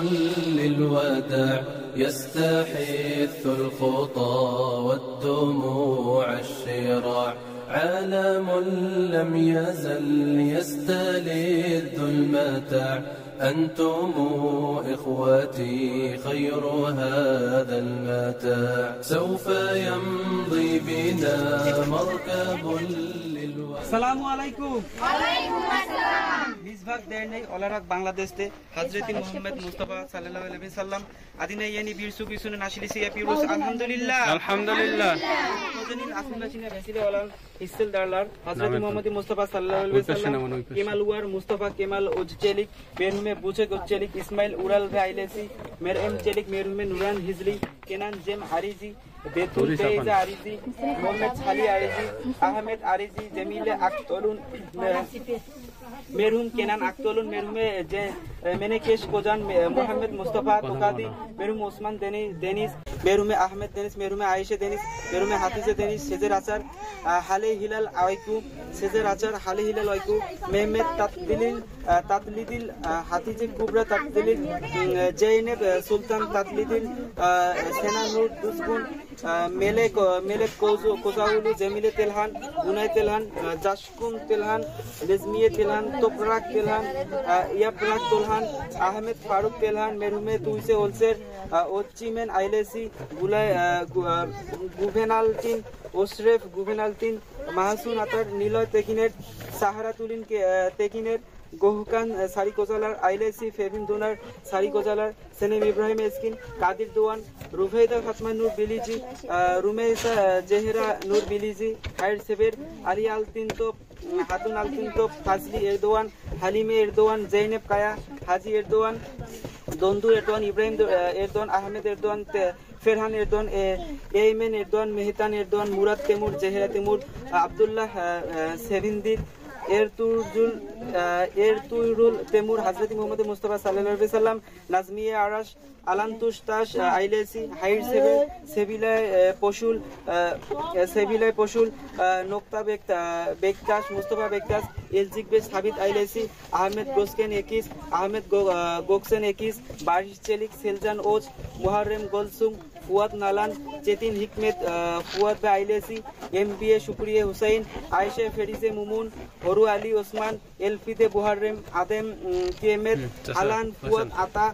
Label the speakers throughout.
Speaker 1: للوداع يستحث الخطى والدموع الشراع عالم لم يزل يستلذ المتاع أنتم إخوتي خير هذا المتاع سوف يمضي بنا مركب للوداع
Speaker 2: السلام عليكم
Speaker 3: وعليكم السلام
Speaker 2: মিসবাক দেরনে ওলারাক বাংলাদেশতে হযরতি মুহাম্মদ মুস্তাফা সাল্লাল্লাহু আলাইহি ওয়াসাল্লাম আদিনা ইয়ানি বিরসু কিসুনে নাশিলিসি পিরুস আলহামদুলিল্লাহ আলহামদুলিল্লাহ মজনিল আসমাচিনা ভেসিলে ওলাল ইসল দারলার হযরতি মুহাম্মদ মুস্তাফা সাল্লাল্লাহু আলাইহি ওয়াসাল্লাম কেমাল ওয়ার মুস্তাফা কেমাল উজচেলিক বেরহুমে বুচে গচেলিক ইসমাইল উরাল ভাইলেসি মেরএম চেলিক মেরহুমে নুরান হিজলি কেনান জেম আরিজি বেতুল ফেইজা আরিজি মোহাম্মদ ছালি আরিজি আহমেদ আরিজি জমিলে আক্তলুন মেরহুম কেনান আক্তলুন মেরহুমে যে মেনেকেশ কোজান Mohammad Mustafa তোকাদি মেরহুম Osman Denis মেরহুমে Ahmed Denis মেরহুমে Ayesha Denis মেরহুমে হাফিজে Denis সেজের আচার হালে হিলাল আইকু সেজের আচার হালে হিলাল আইকু মেহমেদ তাতলিদিল হাতিজে কুবরা তাতলিদ জৈনেব সুলতান তাতলিদিল সেনা নূর দুসগুন মেলেক কোজাউলু জমিলে তেলহান গুনাই তেলহান জাশকুন তেলহান রেজমিয়ে তেলহান তোপরাক তেলহান ইয়াপরাক তোলহান আহমেদ ফারুক তেলহান মেরহুমে তুইসে ওলসের ওচিমেন আইলেসি গুলাই গুভেনালটিন ওশরেফ গুভেনালটিন মাহসুন আতার নিলয় তেকিনের সাহারাতুলিন তেকিনের গোহকান সারি কোজালার আইলেসি ফেবিন দোনার সারি কোজালার সেনেম ইব্রাহিম এসকিন কাদির দোয়ান রুফেদা Fatma Nur Bilici Rumeysa Zehra Nur Bilici হাইর সেবের Ali Altintop Hatun Altintop Fazli Erdogan Halime Erdogan Zeynep Kaya Haci Erdogan দন্দু Erdogan Ibrahim Erdogan Ahmed Erdogan Ferhan Erdogan এইমেন Erdogan মেহতান Erdogan Murat Temur Zehra Temur Abdullah সেভিন্দির Ertugrul Temur হযরত Muhammad Mustafa সাল্লাল্লাহু আলাইহি ওয়াসাল্লাম নাজমিয়ে আরাশ আলান্তুশ তাশ আইলেসি হাইর সেভিলায় পশুল নোক্তা বেকতাশ Mustafa বেকতাশ ellagic বেশ সাবিত আইলেসি Ahmed গোসকেন একিস Ahmed গোকসেন একিস বারিশ চেলিক সেলজান ওজ মুহাররেম গোলসুম Fuad null and চেতিন হিকমেত Fuad বে আইলেসি এমবিএ শুক্রিয়ে হুসাইন আয়েশা ফেরিজে মুমুন হরু আলী ওসমান এলফিদে বুহাররেম আদেম কিয়েমেত আলান ফুয়াদ আতা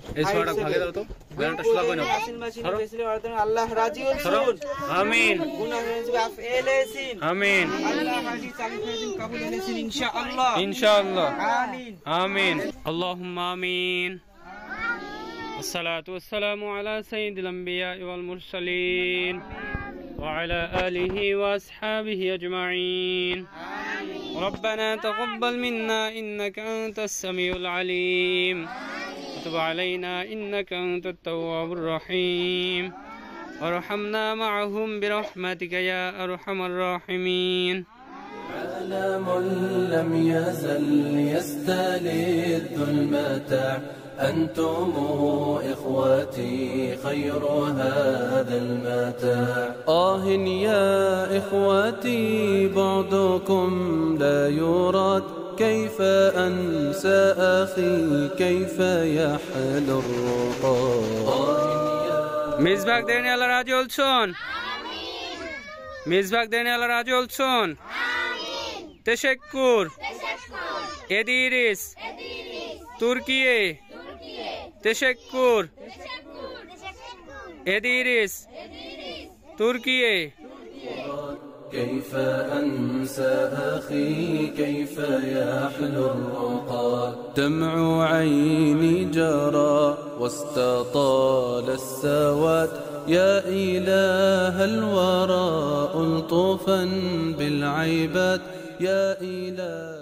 Speaker 2: আল্লাহ রাজি হন আমিন গুনাহ আফ এলেসিন আমিন আল্লাহ হাজি চালিফ কবুল এলেসিন ইনশাআল্লাহ ইনশাআল্লাহ আমিন আমিন আল্লাহুম্মা আমিন الصلاة والسلام على سيد الأنبياء والمرسلين وعلى آله وأصحابه أجمعين ربنا تقبل منا إنك أنت السميع العليم وتب علينا إنك أنت التواب الرحيم وارحمنا معهم برحمتك يا أرحم الراحمين
Speaker 1: عالم لم يزل يستلذ المتاع أنتم إخوتي خير هذا المتاع يا إخوتي بعدكم لا يراد كيف أنسى أخي كيف يحل الرقاد
Speaker 2: মিসবাক দেরনে আল্লাহ রাজি হলছন মিসবাক দেরনে আল্লাহ রাজি হলছন তেশেক্কুর এদিরিস তুর্কিয়ে তেশেক্কুর এদিরিস তুর্কিয়ে
Speaker 1: كيف أنسى أخي كيف يحلو الرقاد دمع عيني جرى واستطال السواد يا إله الورى ألطفا بالعباد يا إله